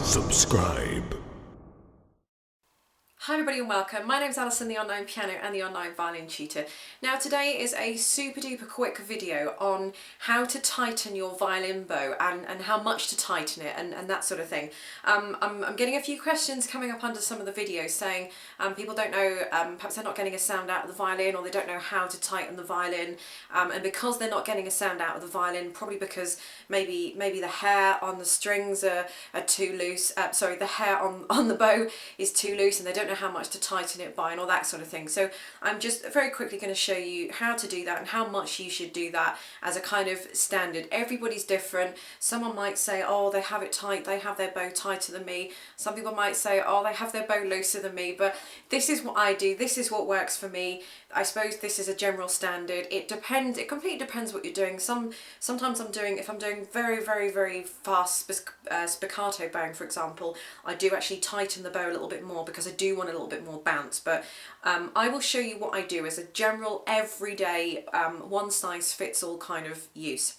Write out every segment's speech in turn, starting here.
subscribe. Hi everybody and welcome. My name's Alison, the online piano and the online violin tutor. Now today is a super duper quick video on how to tighten your violin bow and how much to tighten it and that sort of thing. I'm getting a few questions coming up under some of the videos saying people don't know, perhaps they're not getting a sound out of the violin, or they don't know how to tighten the violin, and because they're not getting a sound out of the violin, probably because maybe the hair on the strings are too loose, sorry, the hair on the bow is too loose and they don't know how much to tighten it by and all that sort of thing. So I'm just very quickly going to show you how to do that and how much you should do that as a kind of standard. Everybody's different. Someone might say, oh, they have it tight, they have their bow tighter than me. Some people might say, oh, they have their bow looser than me, but this is what I do, this is what works for me. I suppose this is a general standard. It depends, it completely depends what you're doing. Sometimes if I'm doing very fast spiccato bowing, for example, I do actually tighten the bow a little bit more because I do want a little bit more bounce. But I will show you what I do as a general everyday one size fits all kind of use.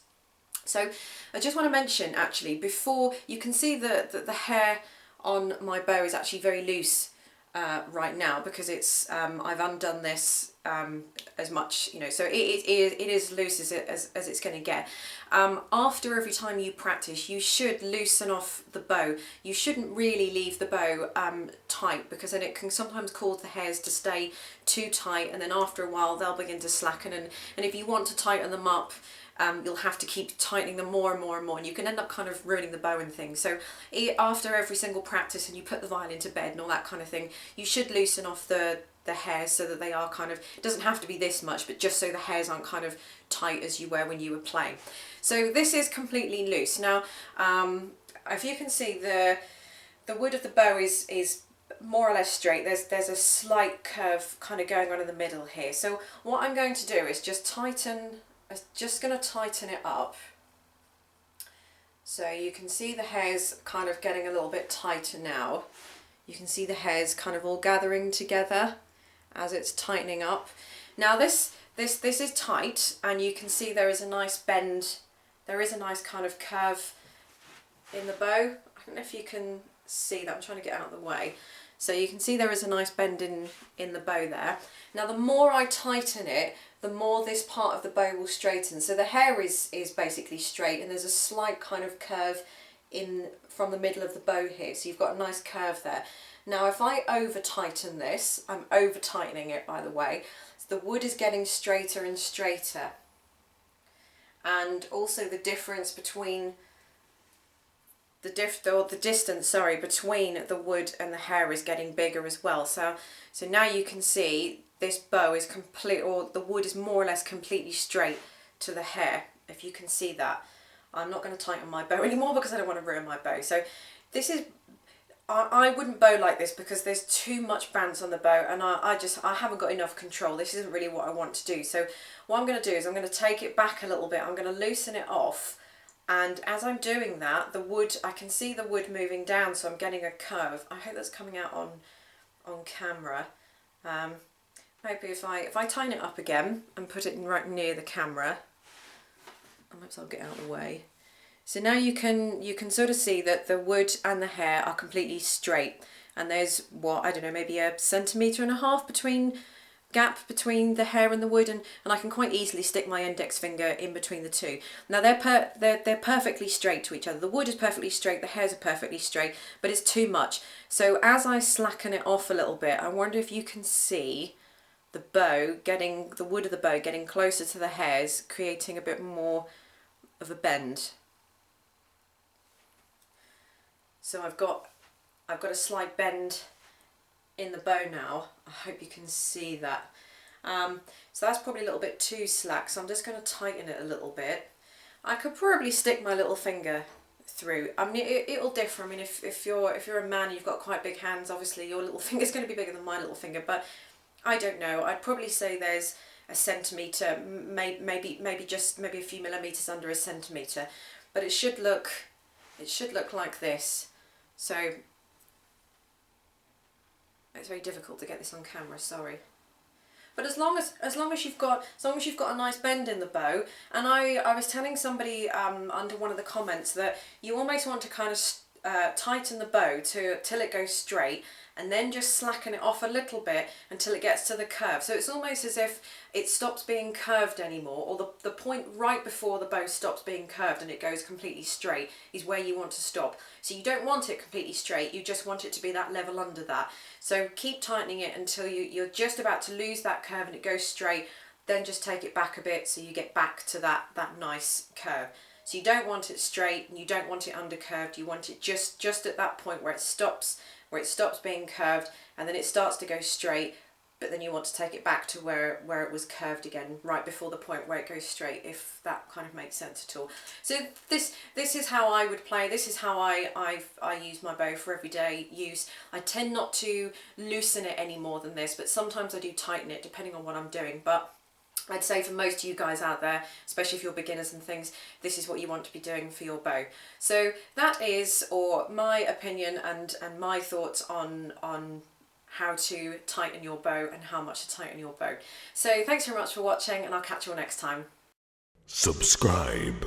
So I just want to mention, actually, before, you can see that the hair on my bow is actually very loose right now because it's I've undone this as much, you know, so it is loose as it's going to get. After every time you practice, you should loosen off the bow. You shouldn't really leave the bow tight, because then it can sometimes cause the hairs to stay too tight, and then after a while they'll begin to slacken, and if you want to tighten them up, you'll have to keep tightening them more and more and more, and you can end up kind of ruining the bow and things. So after every single practice and you put the violin to bed and all that kind of thing, you should loosen off the hairs so that they are kind of, it doesn't have to be this much, but just so the hairs aren't kind of tight as you were when you were playing. So this is completely loose. Now, if you can see, the wood of the bow is more or less straight. There's a slight curve kind of going on in the middle here. So what I'm going to do is just going to tighten it up. So you can see the hairs kind of getting a little bit tighter now. You can see the hairs kind of all gathering together as it's tightening up. Now this is tight, and you can see there is a nice bend. There is a nice kind of curve in the bow. I don't know if you can see that. I'm trying to get out of the way. So you can see there is a nice bend in the bow there. Now the more I tighten it, the more this part of the bow will straighten. So the hair is basically straight, and there's a slight kind of curve from the middle of the bow here. So you've got a nice curve there. Now if I over tighten this, I'm over tightening it, by the way, so the wood is getting straighter and straighter. And also the difference between the distance, sorry, between the wood and the hair is getting bigger as well. So now you can see this bow is the wood is more or less completely straight to the hair, if you can see that. I'm not going to tighten my bow anymore because I don't want to ruin my bow. So this is, I wouldn't bow like this because there's too much bounce on the bow, and I haven't got enough control. This isn't really what I want to do. So what I'm going to do is I'm going to take it back a little bit. I'm going to loosen it off. And as I'm doing that, the wood, I can see the wood moving down, so I'm getting a curve. I hope that's coming out on camera. Maybe if I tighten it up again and put it right near the camera, perhaps I'll get out of the way. So now you can sort of see that the wood and the hair are completely straight, and there's, what, I don't know, maybe 1.5 centimetres gap between the hair and the wood, and I can quite easily stick my index finger in between the two. Now they're perfectly straight to each other. The wood is perfectly straight, the hairs are perfectly straight, but it's too much. So as I slacken it off a little bit, I wonder if you can see the wood of the bow getting closer to the hairs, creating a bit more of a bend. So I've got a slight bend in the bow now. I hope you can see that. So that's probably a little bit too slack, so I'm just going to tighten it a little bit. I could probably stick my little finger through. I mean, it'll differ. I mean, if you're a man, you've got quite big hands, obviously your little finger's going to be bigger than my little finger, but I don't know. I'd probably say there's 1 centimetre, maybe a few millimetres under 1 centimetre, but it should look like this. So it's very difficult to get this on camera, sorry. But as long as you've got a nice bend in the bow, and I was telling somebody under one of the comments that you almost want to kind of tighten the bow till it goes straight, and then just slacken it off a little bit until it gets to the curve. So it's almost as if it stops being curved anymore, or the point right before the bow stops being curved and it goes completely straight is where you want to stop. So you don't want it completely straight, you just want it to be that level under that. So keep tightening it until you're just about to lose that curve and it goes straight, then just take it back a bit so you get back to that nice curve. So you don't want it straight and you don't want it undercurved, you want it just at that point where it stops being curved, and then it starts to go straight, but then you want to take it back to where it was curved again, right before the point where it goes straight, if that kind of makes sense at all. So this is how I would play, this is how I use my bow for everyday use. I tend not to loosen it any more than this, but sometimes I do tighten it depending on what I'm doing. But I'd say for most of you guys out there, especially if you're beginners and things, this is what you want to be doing for your bow. So that is, or my opinion and my thoughts on how to tighten your bow and how much to tighten your bow. So thanks very much for watching, and I'll catch you all next time. Subscribe.